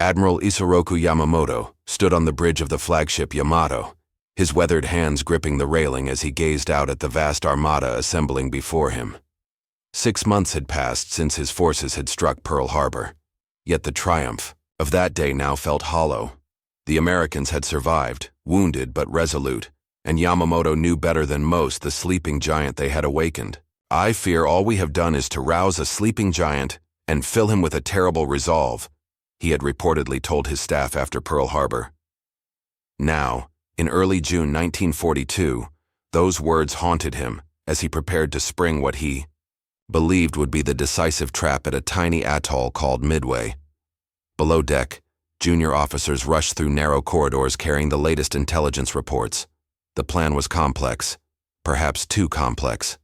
Admiral Isoroku Yamamoto stood on the bridge of the flagship Yamato, his weathered hands gripping the railing as he gazed out at the vast armada assembling before him. 6 months had passed since his forces had struck Pearl Harbor, yet the triumph of that day now felt hollow. The Americans had survived, wounded but resolute, and Yamamoto knew better than most the sleeping giant they had awakened. "I fear all we have done is to rouse a sleeping giant and fill him with a terrible resolve," he had reportedly told his staff after Pearl Harbor. Now, in early June 1942, those words haunted him as he prepared to spring what he believed would be the decisive trap at a tiny atoll called Midway. Below deck, junior officers rushed through narrow corridors carrying the latest intelligence reports. The plan was complex, perhaps too complex.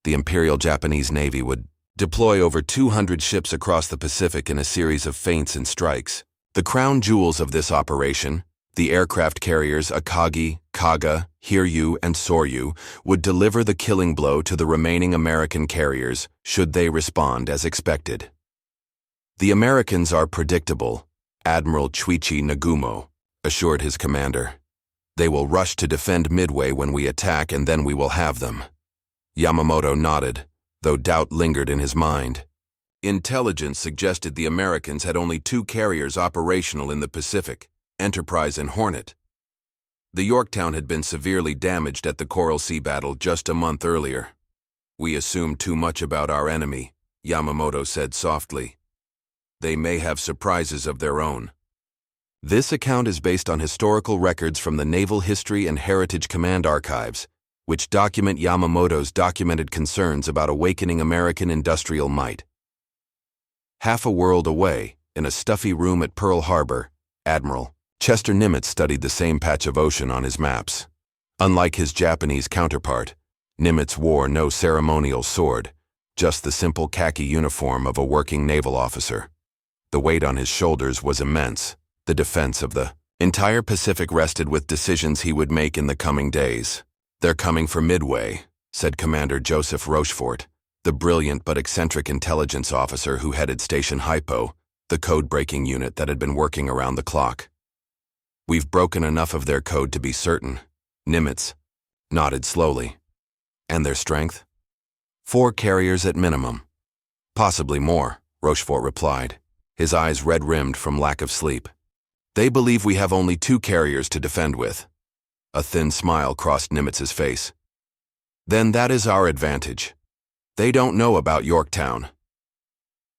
The Imperial Japanese Navy would deploy over 200 ships across the Pacific in a series of feints and strikes. The crown jewels of this operation, the aircraft carriers Akagi, Kaga, Hiryu, and Soryu, would deliver the killing blow to the remaining American carriers should they respond as expected. "The Americans are predictable," Admiral Chuichi Nagumo assured his commander. "They will rush to defend Midway when we attack, and then we will have them." Yamamoto nodded, though doubt lingered in his mind. Intelligence suggested the Americans had only 2 carriers operational in the Pacific, Enterprise and Hornet. The Yorktown had been severely damaged at the Coral Sea battle just a month earlier. "We assume too much about our enemy," Yamamoto said softly. "They may have surprises of their own." This account is based on historical records from the Naval History and Heritage Command archives, which document Yamamoto's documented concerns about awakening American industrial might. Half a world away, in a stuffy room at Pearl Harbor, Admiral Chester Nimitz studied the same patch of ocean on his maps. Unlike his Japanese counterpart, Nimitz wore no ceremonial sword, just the simple khaki uniform of a working naval officer. The weight on his shoulders was immense. The defense of the entire Pacific rested with decisions he would make in the coming days. "They're coming for Midway," said Commander Joseph Rochefort, the brilliant but eccentric intelligence officer who headed Station Hypo, the code-breaking unit that had been working around the clock. "We've broken enough of their code to be certain." Nimitz nodded slowly. "And their strength?" 4 carriers at minimum. "Possibly more," Rochefort replied, his eyes red-rimmed from lack of sleep. "They believe we have only 2 carriers to defend with." A thin smile crossed Nimitz's face. "Then that is our advantage. They don't know about Yorktown."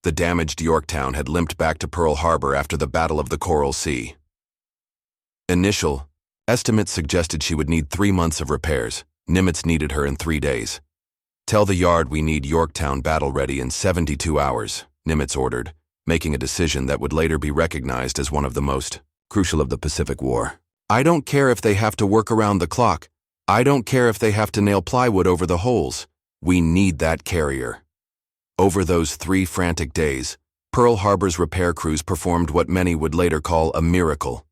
The damaged Yorktown had limped back to Pearl Harbor after the Battle of the Coral Sea. Initial estimates suggested she would need 3 months of repairs. Nimitz needed her in 3 days. "Tell the yard we need Yorktown battle-ready in 72 hours, Nimitz ordered, making a decision that would later be recognized as one of the most crucial of the Pacific War. "I don't care if they have to work around the clock. I don't care if they have to nail plywood over the holes. We need that carrier." Over those 3 frantic days, Pearl Harbor's repair crews performed what many would later call a miracle.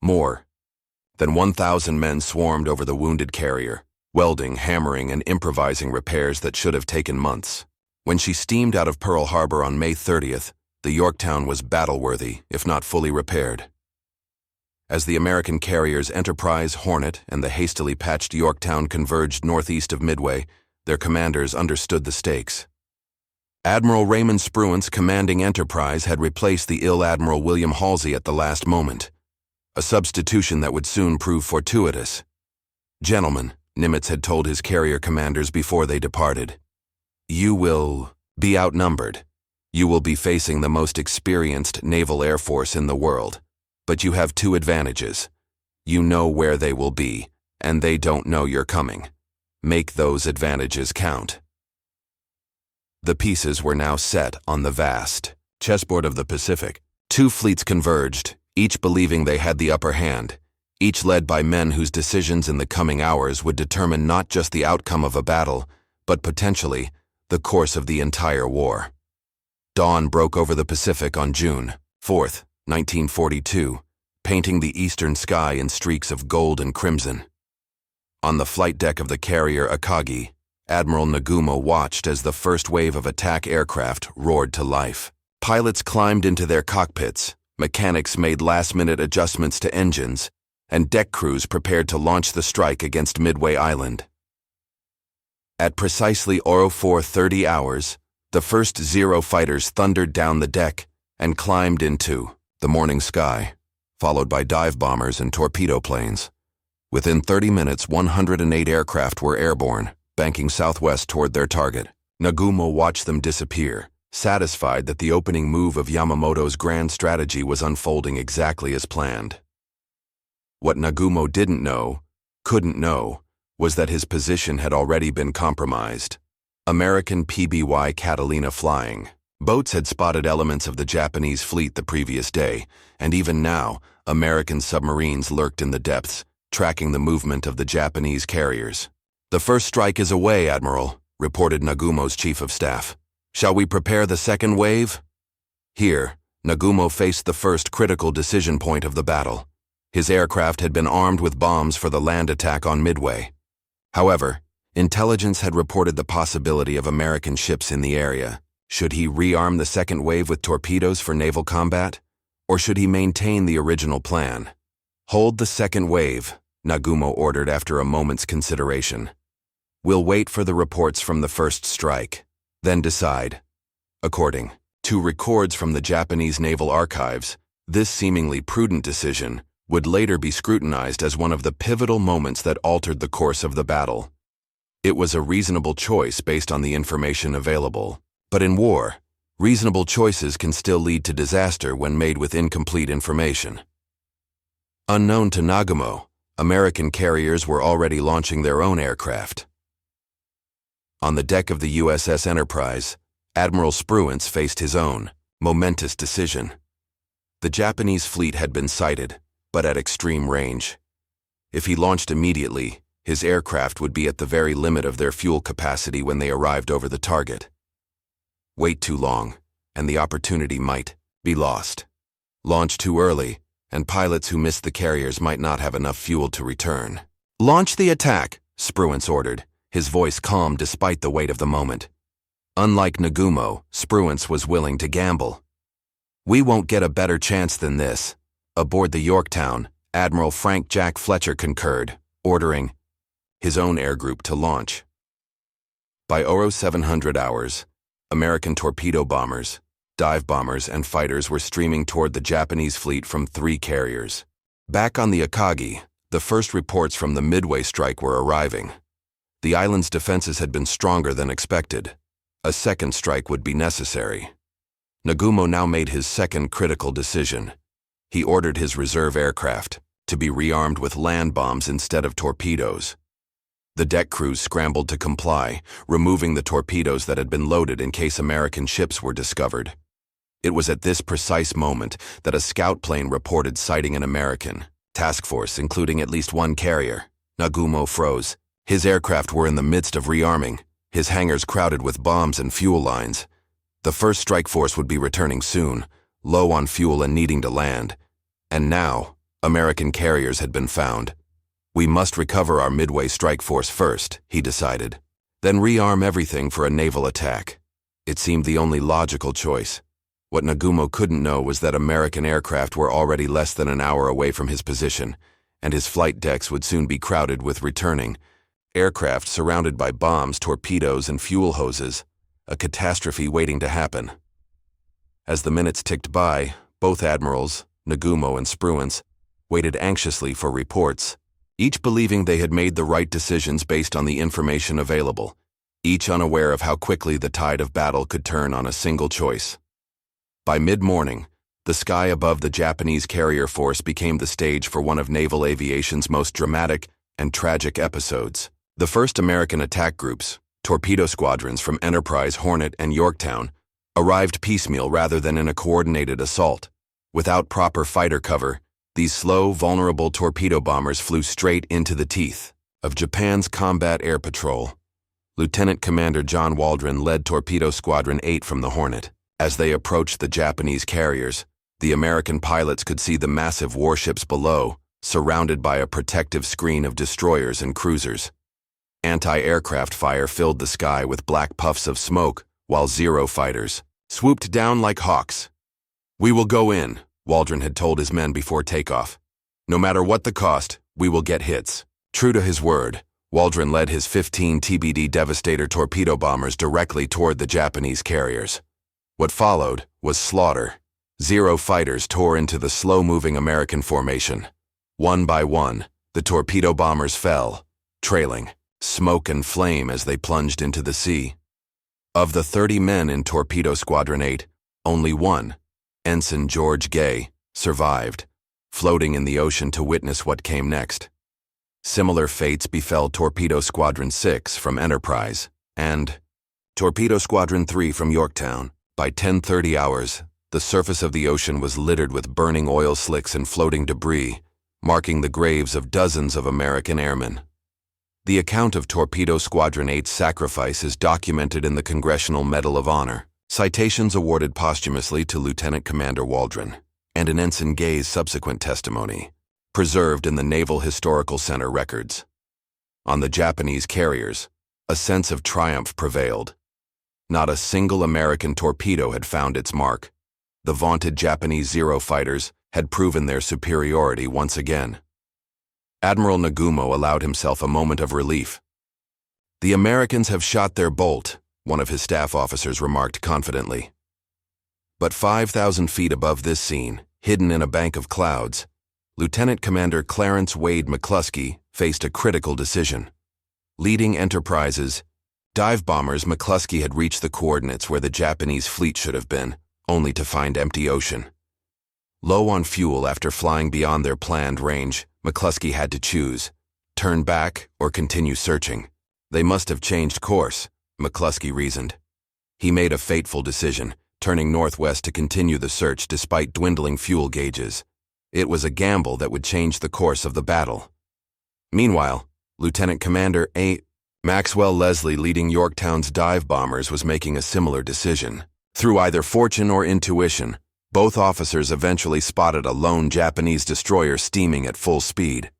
More than 1,000 men swarmed over the wounded carrier, welding, hammering, and improvising repairs that should have taken months. When she steamed out of Pearl Harbor on May 30th, the Yorktown was battle-worthy, if not fully repaired. As the American carriers Enterprise, Hornet, and the hastily patched Yorktown converged northeast of Midway, their commanders understood the stakes. Admiral Raymond Spruance, commanding Enterprise, had replaced the ill Admiral William Halsey at the last moment, a substitution that would soon prove fortuitous. "Gentlemen," Nimitz had told his carrier commanders before they departed, "you will be outnumbered. You will be facing the most experienced naval air force in the world. But you have 2 advantages. You know where they will be, and they don't know you're coming. Make those advantages count." The pieces were now set on the vast chessboard of the Pacific. 2 fleets converged, each believing they had the upper hand, each led by men whose decisions in the coming hours would determine not just the outcome of a battle, but potentially the course of the entire war. Dawn broke over the Pacific on June 4th, 1942, painting the eastern sky in streaks of gold and crimson. On the flight deck of the carrier Akagi, Admiral Nagumo watched as the first wave of attack aircraft roared to life. Pilots climbed into their cockpits, Mechanics made last-minute adjustments to engines, and deck crews prepared to launch the strike against Midway Island. At precisely 04:30 hours, the first Zero fighters thundered down the deck and climbed into the morning sky, followed by dive bombers and torpedo planes. Within 30 minutes, 108 aircraft were airborne, banking southwest toward their target. Nagumo watched them disappear, satisfied that the opening move of Yamamoto's grand strategy was unfolding exactly as planned. What Nagumo couldn't know, was that his position had already been compromised. American PBY Catalina flying. Boats had spotted elements of the Japanese fleet the previous day, and even now, American submarines lurked in the depths, tracking the movement of the Japanese carriers. "The first strike is away, Admiral," reported Nagumo's chief of staff. "Shall we prepare the second wave?" Here, Nagumo faced the first critical decision point of the battle. His aircraft had been armed with bombs for the land attack on Midway. However, intelligence had reported the possibility of American ships in the area. Should he rearm the second wave with torpedoes for naval combat? Or should he maintain the original plan? "Hold the second wave," Nagumo ordered after a moment's consideration. "We'll wait for the reports from the first strike, then decide." According to records from the Japanese Naval Archives, this seemingly prudent decision would later be scrutinized as one of the pivotal moments that altered the course of the battle. It was a reasonable choice based on the information available. But in war, reasonable choices can still lead to disaster when made with incomplete information. Unknown to Nagumo, American carriers were already launching their own aircraft. On the deck of the USS Enterprise, Admiral Spruance faced his own momentous decision. The Japanese fleet had been sighted, but at extreme range. If he launched immediately, his aircraft would be at the very limit of their fuel capacity when they arrived over the target. Wait too long, and the opportunity might be lost. Launch too early, and pilots who missed the carriers might not have enough fuel to return. "Launch the attack," Spruance ordered, his voice calm despite the weight of the moment. Unlike Nagumo, Spruance was willing to gamble. "We won't get a better chance than this." Aboard the Yorktown, Admiral Frank Jack Fletcher concurred, ordering his own air group to launch. By 0700 hours, American torpedo bombers, dive bombers, and fighters were streaming toward the Japanese fleet from 3 carriers. Back on the Akagi, the first reports from the Midway strike were arriving. The island's defenses had been stronger than expected. A second strike would be necessary. Nagumo now made his second critical decision. He ordered his reserve aircraft to be rearmed with land bombs instead of torpedoes. The deck crews scrambled to comply, removing the torpedoes that had been loaded in case American ships were discovered. It was at this precise moment that a scout plane reported sighting an American task force, including at least 1 carrier. Nagumo froze. His aircraft were in the midst of rearming, his hangars crowded with bombs and fuel lines. The first strike force would be returning soon, low on fuel and needing to land. And now, American carriers had been found. "We must recover our Midway strike force first," he decided, "then rearm everything for a naval attack." It seemed the only logical choice. What Nagumo couldn't know was that American aircraft were already less than an hour away from his position, and his flight decks would soon be crowded with returning aircraft surrounded by bombs, torpedoes, and fuel hoses, a catastrophe waiting to happen. As the minutes ticked by, both admirals, Nagumo and Spruance, waited anxiously for reports, each believing they had made the right decisions based on the information available, each unaware of how quickly the tide of battle could turn on a single choice. By mid-morning, the sky above the Japanese carrier force became the stage for one of naval aviation's most dramatic and tragic episodes. The first American attack groups, torpedo squadrons from Enterprise, Hornet, and Yorktown, arrived piecemeal rather than in a coordinated assault. Without proper fighter cover, these slow, vulnerable torpedo bombers flew straight into the teeth of Japan's combat air patrol. Lieutenant Commander John Waldron led Torpedo Squadron 8 from the Hornet. As they approached the Japanese carriers, the American pilots could see the massive warships below, surrounded by a protective screen of destroyers and cruisers. Anti-aircraft fire filled the sky with black puffs of smoke, while Zero fighters swooped down like hawks. "We will go in," Waldron had told his men before takeoff. No matter what the cost, we will get hits. True to his word, Waldron led his 15 TBD Devastator torpedo bombers directly toward the Japanese carriers. What followed was slaughter. 0 fighters tore into the slow-moving American formation. One by one, the torpedo bombers fell, trailing smoke and flame as they plunged into the sea. Of the 30 men in Torpedo Squadron 8, only one, Ensign George Gay, survived, floating in the ocean to witness what came next. Similar fates befell Torpedo Squadron 6 from Enterprise and Torpedo Squadron 3 from Yorktown. By 10:30 hours, the surface of the ocean was littered with burning oil slicks and floating debris, marking the graves of dozens of American airmen. The account of Torpedo Squadron 8's sacrifice is documented in the Congressional Medal of Honor, citations awarded posthumously to Lieutenant Commander Waldron, and in Ensign Gay's subsequent testimony, preserved in the Naval Historical Center records. On the Japanese carriers, a sense of triumph prevailed. Not a single American torpedo had found its mark. The vaunted Japanese Zero fighters had proven their superiority once again. Admiral Nagumo allowed himself a moment of relief. "The Americans have shot their bolt," one of his staff officers remarked confidently. But 5,000 feet above this scene, hidden in a bank of clouds, Lieutenant Commander Clarence Wade McCluskey faced a critical decision. Leading Enterprise's dive bombers, McCluskey had reached the coordinates where the Japanese fleet should have been, only to find empty ocean. Low on fuel after flying beyond their planned range, McCluskey had to choose, turn back or continue searching. They must have changed course, McCluskey reasoned. He made a fateful decision, turning northwest to continue the search despite dwindling fuel gauges. It was a gamble that would change the course of the battle. Meanwhile, Lieutenant Commander A. Maxwell Leslie, leading Yorktown's dive bombers, was making a similar decision. Through either fortune or intuition, both officers eventually spotted a lone Japanese destroyer steaming at full speed,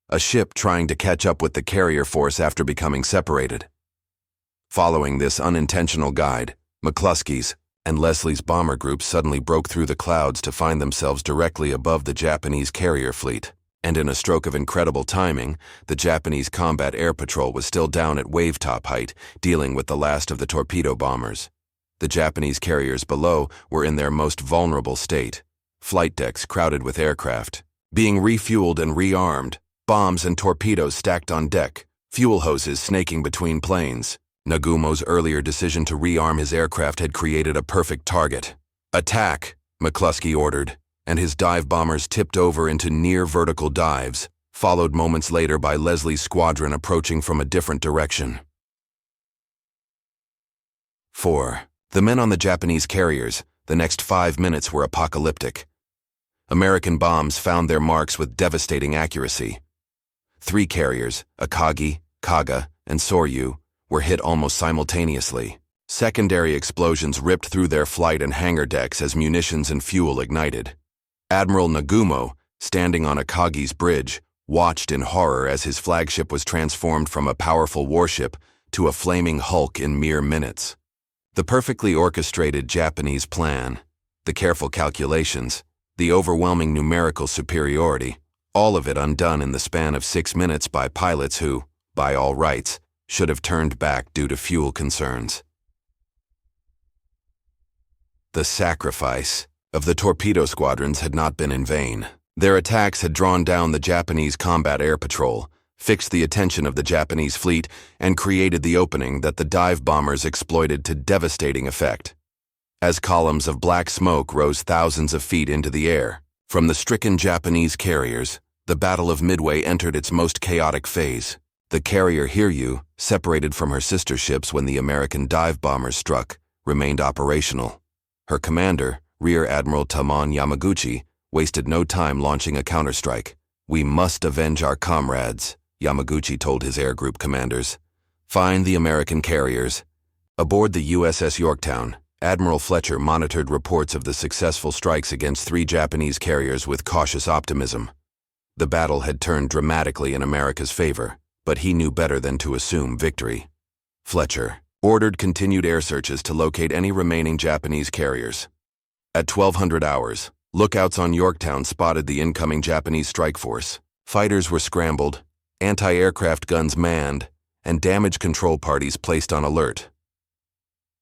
a ship trying to catch up with the carrier force after becoming separated. Following this unintentional guide, McCluskey's and Leslie's bomber groups suddenly broke through the clouds to find themselves directly above the Japanese carrier fleet. And in a stroke of incredible timing, the Japanese Combat Air Patrol was still down at wave-top height, dealing with the last of the torpedo bombers. The Japanese carriers below were in their most vulnerable state, flight decks crowded with aircraft, being refueled and rearmed, bombs and torpedoes stacked on deck, fuel hoses snaking between planes. Nagumo's earlier decision to rearm his aircraft had created a perfect target. "Attack," McCluskey ordered, and his dive bombers tipped over into near-vertical dives, followed moments later by Leslie's squadron approaching from a different direction. 4. The men on the Japanese carriers, the next 5 minutes were apocalyptic. American bombs found their marks with devastating accuracy. 3 carriers, Akagi, Kaga, and Soryu, were hit almost simultaneously. Secondary explosions ripped through their flight and hangar decks as munitions and fuel ignited. Admiral Nagumo, standing on Akagi's bridge, watched in horror as his flagship was transformed from a powerful warship to a flaming hulk in mere minutes. The perfectly orchestrated Japanese plan, the careful calculations, the overwhelming numerical superiority, all of it undone in the span of 6 minutes by pilots who, by all rights, should have turned back due to fuel concerns. The sacrifice of the torpedo squadrons had not been in vain. Their attacks had drawn down the Japanese Combat Air Patrol, fixed the attention of the Japanese fleet, and created the opening that the dive bombers exploited to devastating effect. As columns of black smoke rose thousands of feet into the air, from the stricken Japanese carriers, the Battle of Midway entered its most chaotic phase. The carrier Hiryu, separated from her sister ships when the American dive bombers struck, remained operational. Her commander, Rear Admiral Tamon Yamaguchi, wasted no time launching a counterstrike. "We must avenge our comrades," Yamaguchi told his air group commanders. "Find the American carriers." Aboard the USS Yorktown, Admiral Fletcher monitored reports of the successful strikes against 3 Japanese carriers with cautious optimism. The battle had turned dramatically in America's favor, but he knew better than to assume victory. Fletcher ordered continued air searches to locate any remaining Japanese carriers. At 1200 hours, Lookouts on Yorktown spotted the incoming Japanese strike force. Fighters were scrambled, anti-aircraft guns manned, and damage control parties placed on alert.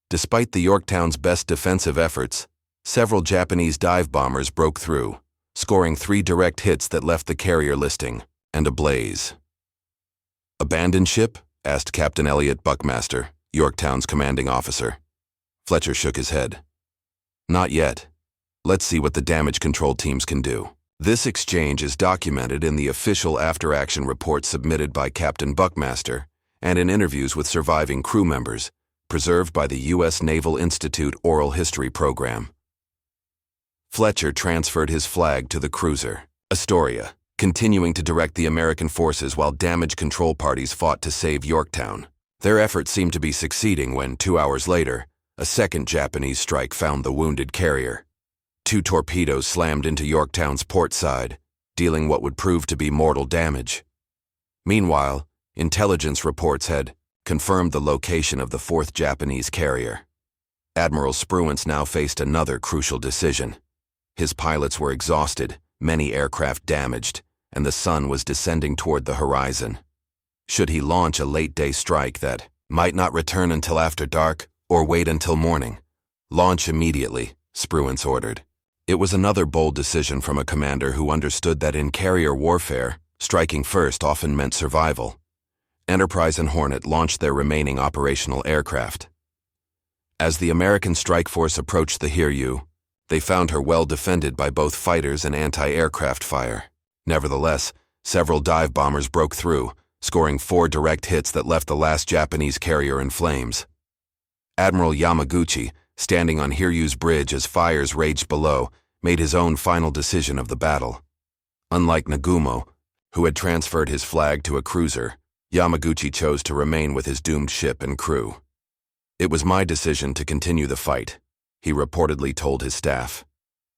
Despite the Yorktown's best defensive efforts, several Japanese dive bombers broke through, scoring 3 direct hits that left the carrier listing and ablaze. "Abandoned ship?" asked Captain Elliot Buckmaster, Yorktown's commanding officer. Fletcher shook his head. "Not yet. Let's see what the damage control teams can do." This exchange is documented in the official after-action report submitted by Captain Buckmaster and in interviews with surviving crew members, preserved by the U.S. Naval Institute Oral History Program. Fletcher transferred his flag to the cruiser, Astoria, continuing to direct the American forces while damage control parties fought to save Yorktown. Their efforts seemed to be succeeding when, 2 hours later, a second Japanese strike found the wounded carrier. 2 torpedoes slammed into Yorktown's port side, dealing what would prove to be mortal damage. Meanwhile, intelligence reports had confirmed the location of the 4th Japanese carrier. Admiral Spruance now faced another crucial decision. His pilots were exhausted, many aircraft damaged, and the sun was descending toward the horizon. Should he launch a late-day strike that might not return until after dark, or wait until morning? "Launch immediately," Spruance ordered. It was another bold decision from a commander who understood that in carrier warfare, striking first often meant survival. Enterprise and Hornet launched their remaining operational aircraft. As the American strike force approached the Hiryu, they found her well defended by both fighters and anti-aircraft fire. Nevertheless, several dive bombers broke through, scoring 4 direct hits that left the last Japanese carrier in flames. Admiral Yamaguchi, standing on Hiryu's bridge as fires raged below, made his own final decision of the battle. Unlike Nagumo, who had transferred his flag to a cruiser, Yamaguchi chose to remain with his doomed ship and crew. "It was my decision to continue the fight," he reportedly told his staff.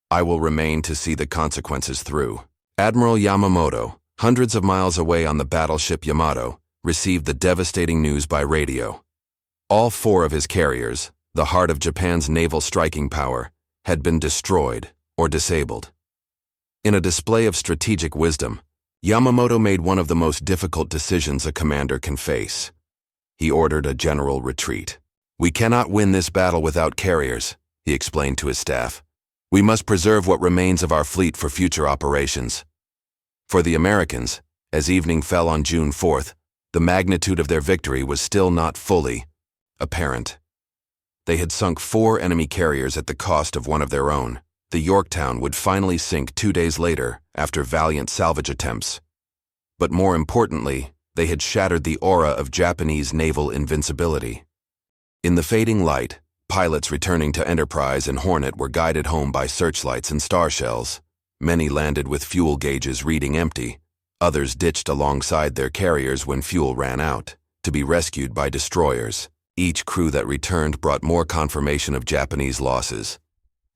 "I will remain to see the consequences through." Admiral Yamamoto, hundreds of miles away on the battleship Yamato, received the devastating news by radio. All 4 of his carriers, the heart of Japan's naval striking power, had been destroyed or disabled. In a display of strategic wisdom, Yamamoto made one of the most difficult decisions a commander can face. He ordered a general retreat. "We cannot win this battle without carriers," he explained to his staff. "We must preserve what remains of our fleet for future operations." For the Americans, as evening fell on June 4th, the magnitude of their victory was still not fully apparent. They had sunk 4 enemy carriers at the cost of one of their own. The Yorktown would finally sink 2 days later after valiant salvage attempts. But more importantly, they had shattered the aura of Japanese naval invincibility. In the fading light, pilots returning to Enterprise and Hornet were guided home by searchlights and star shells. Many landed with fuel gauges reading empty. Others ditched alongside their carriers when fuel ran out, to be rescued by destroyers. Each crew that returned brought more confirmation of Japanese losses.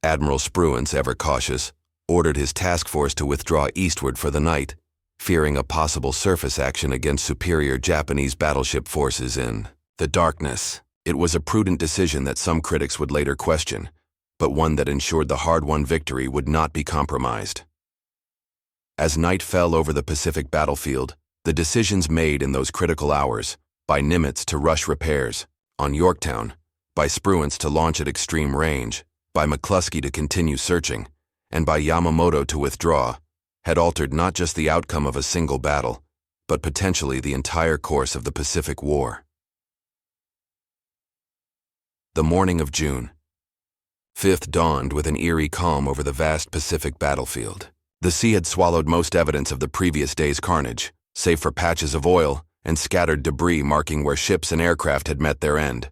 Admiral Spruance, ever cautious, ordered his task force to withdraw eastward for the night, fearing a possible surface action against superior Japanese battleship forces in the darkness. It was a prudent decision that some critics would later question, but one that ensured the hard-won victory would not be compromised. As night fell over the Pacific battlefield, the decisions made in those critical hours, by Nimitz to rush repairs on Yorktown, by Spruance to launch at extreme range, by McCluskey to continue searching, and by Yamamoto to withdraw, had altered not just the outcome of a single battle, but potentially the entire course of the Pacific War. The morning of June 5th dawned with an eerie calm over the vast Pacific battlefield. The sea had swallowed most evidence of the previous day's carnage, save for patches of oil and scattered debris marking where ships and aircraft had met their end.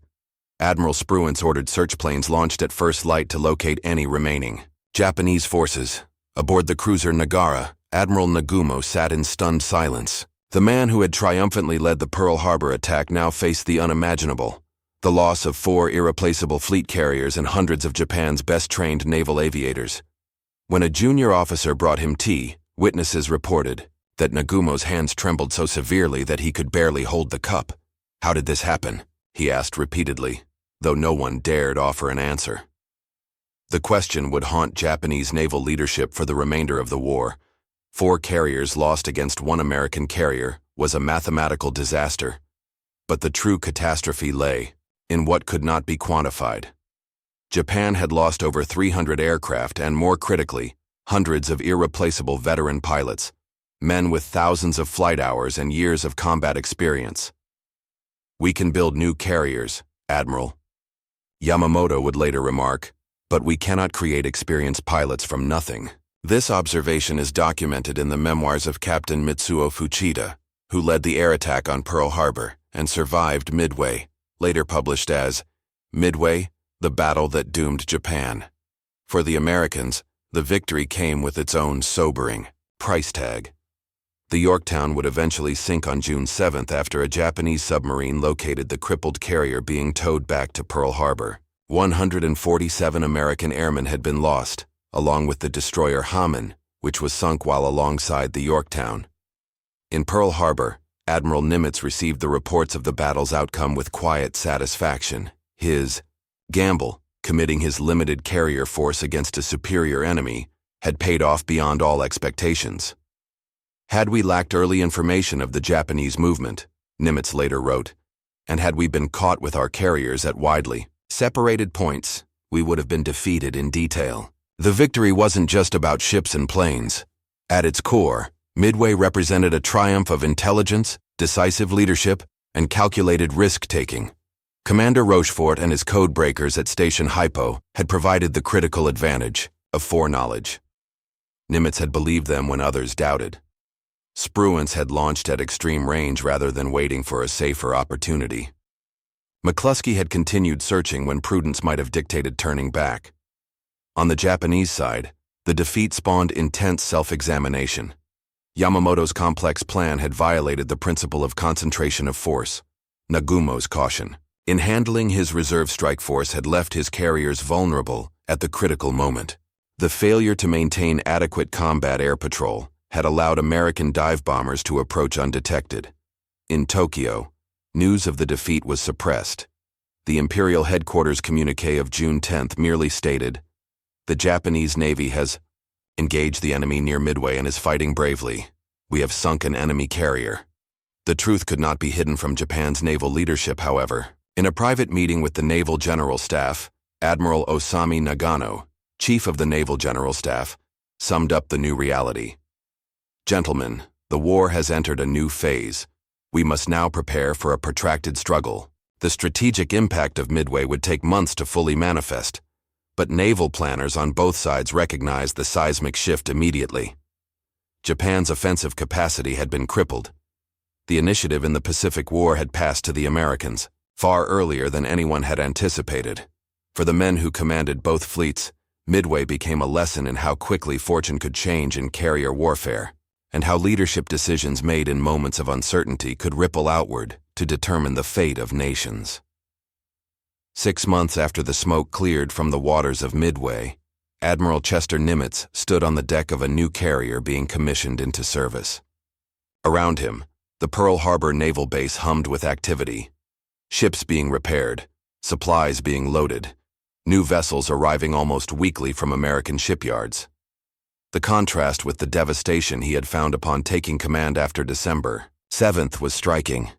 Admiral Spruance ordered search planes launched at first light to locate any remaining Japanese forces. Aboard the cruiser Nagara, Admiral Nagumo sat in stunned silence. The man who had triumphantly led the Pearl Harbor attack now faced the unimaginable: the loss of 4 irreplaceable fleet carriers and hundreds of Japan's best-trained naval aviators. When a junior officer brought him tea, witnesses reported that Nagumo's hands trembled so severely that he could barely hold the cup. "How did this happen?" he asked repeatedly, though no one dared offer an answer. The question would haunt Japanese naval leadership for the remainder of the war. 4 carriers lost against 1 American carrier was a mathematical disaster. But the true catastrophe lay in what could not be quantified. Japan had lost over 300 aircraft and, more critically, hundreds of irreplaceable veteran pilots, men with thousands of flight hours and years of combat experience. "We can build new carriers, Admiral," Yamamoto would later remark, "but we cannot create experienced pilots from nothing." This observation is documented in the memoirs of Captain Mitsuo Fuchida, who led the air attack on Pearl Harbor and survived Midway, later published as Midway, the Battle That Doomed Japan. For the Americans, the victory came with its own sobering price tag. The Yorktown would eventually sink on June 7th after a Japanese submarine located the crippled carrier being towed back to Pearl Harbor. 147 American airmen had been lost, along with the destroyer Hamann, which was sunk while alongside the Yorktown. In Pearl Harbor, Admiral Nimitz received the reports of the battle's outcome with quiet satisfaction. His gamble, committing his limited carrier force against a superior enemy, had paid off beyond all expectations. "Had we lacked early information of the Japanese movement," Nimitz later wrote, "and had we been caught with our carriers at widely separated points, we would have been defeated in detail." The victory wasn't just about ships and planes. At its core, Midway represented a triumph of intelligence, decisive leadership, and calculated risk-taking. Commander Rochefort and his code-breakers at Station Hypo had provided the critical advantage of foreknowledge. Nimitz had believed them when others doubted. Spruance had launched at extreme range rather than waiting for a safer opportunity. McCluskey had continued searching when prudence might have dictated turning back. On the Japanese side, the defeat spawned intense self-examination. Yamamoto's complex plan had violated the principle of concentration of force. Nagumo's caution in handling his reserve strike force had left his carriers vulnerable at the critical moment. The failure to maintain adequate combat air patrol had allowed American dive bombers to approach undetected. In Tokyo, news of the defeat was suppressed. The Imperial Headquarters communique of June 10th merely stated, "The Japanese Navy has engaged the enemy near Midway and is fighting bravely. We have sunk an enemy carrier." The truth could not be hidden from Japan's naval leadership, however. In a private meeting with the Naval General Staff, Admiral Osami Nagano, Chief of the Naval General Staff, summed up the new reality. "Gentlemen, the war has entered a new phase. We must now prepare for a protracted struggle. The strategic impact of Midway would take months to fully manifest, but naval planners on both sides recognized the seismic shift immediately. Japan's offensive capacity had been crippled. The initiative in the Pacific War had passed to the Americans, far earlier than anyone had anticipated. For the men who commanded both fleets, Midway became a lesson in how quickly fortune could change in carrier warfare, and how leadership decisions made in moments of uncertainty could ripple outward to determine the fate of nations." 6 months after the smoke cleared from the waters of Midway, Admiral Chester Nimitz stood on the deck of a new carrier being commissioned into service. Around him, the Pearl Harbor Naval Base hummed with activity. Ships being repaired, supplies being loaded, new vessels arriving almost weekly from American shipyards. The contrast with the devastation he had found upon taking command after December 7th was striking.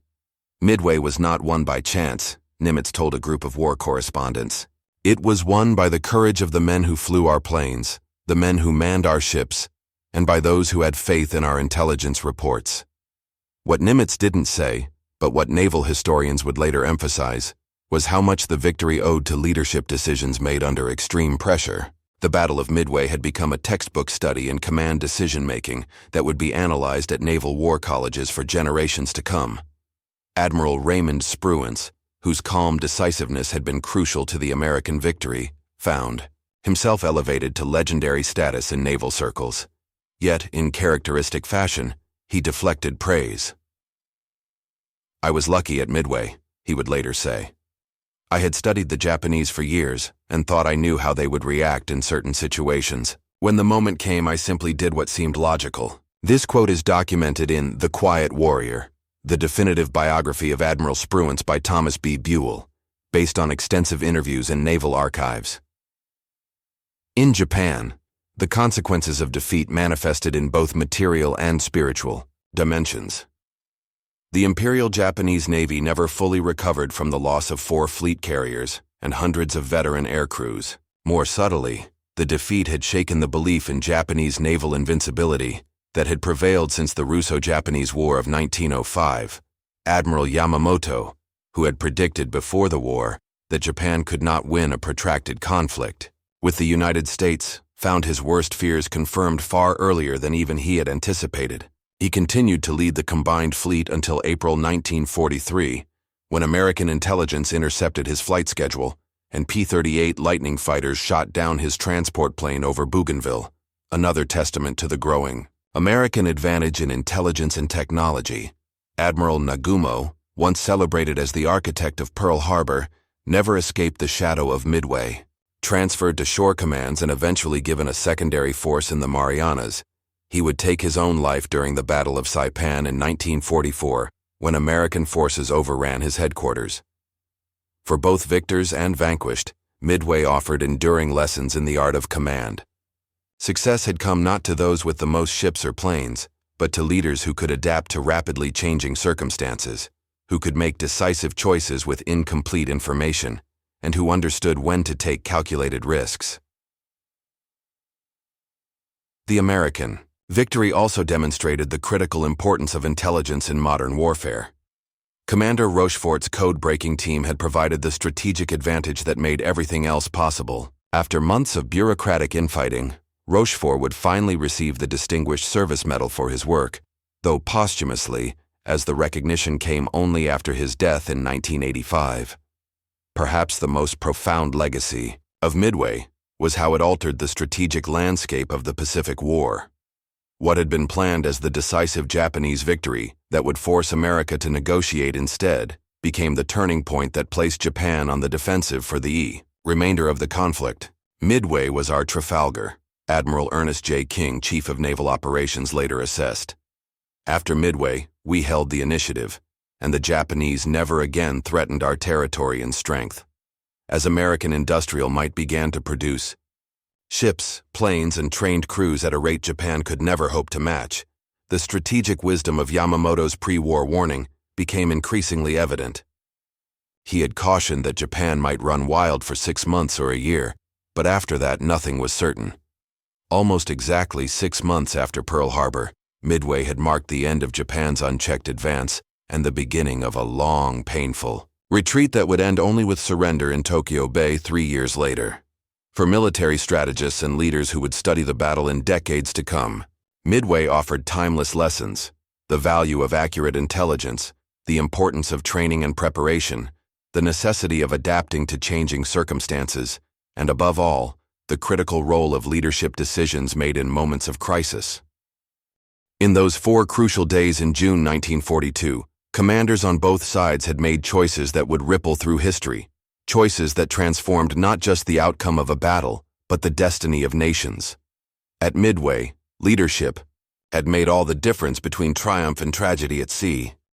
Midway was not won by chance, Nimitz told a group of war correspondents. "It was won by the courage of the men who flew our planes, the men who manned our ships, and by those who had faith in our intelligence reports." What Nimitz didn't say, but what naval historians would later emphasize, was how much the victory owed to leadership decisions made under extreme pressure. The Battle of Midway had become a textbook study in command decision-making that would be analyzed at naval war colleges for generations to come. Admiral Raymond Spruance, whose calm decisiveness had been crucial to the American victory, found himself elevated to legendary status in naval circles. Yet, in characteristic fashion, he deflected praise. "I was lucky at Midway," he would later say. "I had studied the Japanese for years and thought I knew how they would react in certain situations. When the moment came, I simply did what seemed logical." This quote is documented in The Quiet Warrior, the definitive biography of Admiral Spruance by Thomas B. Buell, based on extensive interviews in naval archives. In Japan, the consequences of defeat manifested in both material and spiritual dimensions. The Imperial Japanese Navy never fully recovered from the loss of 4 fleet carriers and hundreds of veteran air crews. More subtly, the defeat had shaken the belief in Japanese naval invincibility that had prevailed since the Russo-Japanese War of 1905. Admiral Yamamoto, who had predicted before the war that Japan could not win a protracted conflict with the United States, found his worst fears confirmed far earlier than even he had anticipated. He continued to lead the combined fleet until April 1943, when American intelligence intercepted his flight schedule and P-38 Lightning fighters shot down his transport plane over Bougainville, another testament to the growing American advantage in intelligence and technology. Admiral Nagumo, once celebrated as the architect of Pearl Harbor, never escaped the shadow of Midway. Transferred to shore commands and eventually given a secondary force in the Marianas, he would take his own life during the Battle of Saipan in 1944, when American forces overran his headquarters. For both victors and vanquished, Midway offered enduring lessons in the art of command. Success had come not to those with the most ships or planes, but to leaders who could adapt to rapidly changing circumstances, who could make decisive choices with incomplete information, and who understood when to take calculated risks. The American victory also demonstrated the critical importance of intelligence in modern warfare. Commander Rochefort's code-breaking team had provided the strategic advantage that made everything else possible. After months of bureaucratic infighting, Rochefort would finally receive the Distinguished Service Medal for his work, though posthumously, as the recognition came only after his death in 1985. Perhaps the most profound legacy of Midway was how it altered the strategic landscape of the Pacific War. What had been planned as the decisive Japanese victory that would force America to negotiate instead became the turning point that placed Japan on the defensive for the remainder of the conflict. Midway was our Trafalgar, Admiral Ernest J. King, Chief of Naval Operations, later assessed. After Midway, we held the initiative, and the Japanese never again threatened our territory and strength. As American industrial might began to produce ships, planes, and trained crews at a rate Japan could never hope to match, the strategic wisdom of Yamamoto's pre-war warning became increasingly evident. He had cautioned that Japan might run wild for 6 months or a year, but after that nothing was certain. Almost exactly 6 months after Pearl Harbor, Midway had marked the end of Japan's unchecked advance and the beginning of a long, painful retreat that would end only with surrender in Tokyo Bay 3 years later. For military strategists and leaders who would study the battle in decades to come, Midway offered timeless lessons: the value of accurate intelligence, the importance of training and preparation, the necessity of adapting to changing circumstances, and above all, the critical role of leadership decisions made in moments of crisis. In those 4 crucial days in June 1942, commanders on both sides had made choices that would ripple through history, choices that transformed not just the outcome of a battle, but the destiny of nations. At Midway, leadership had made all the difference between triumph and tragedy at sea.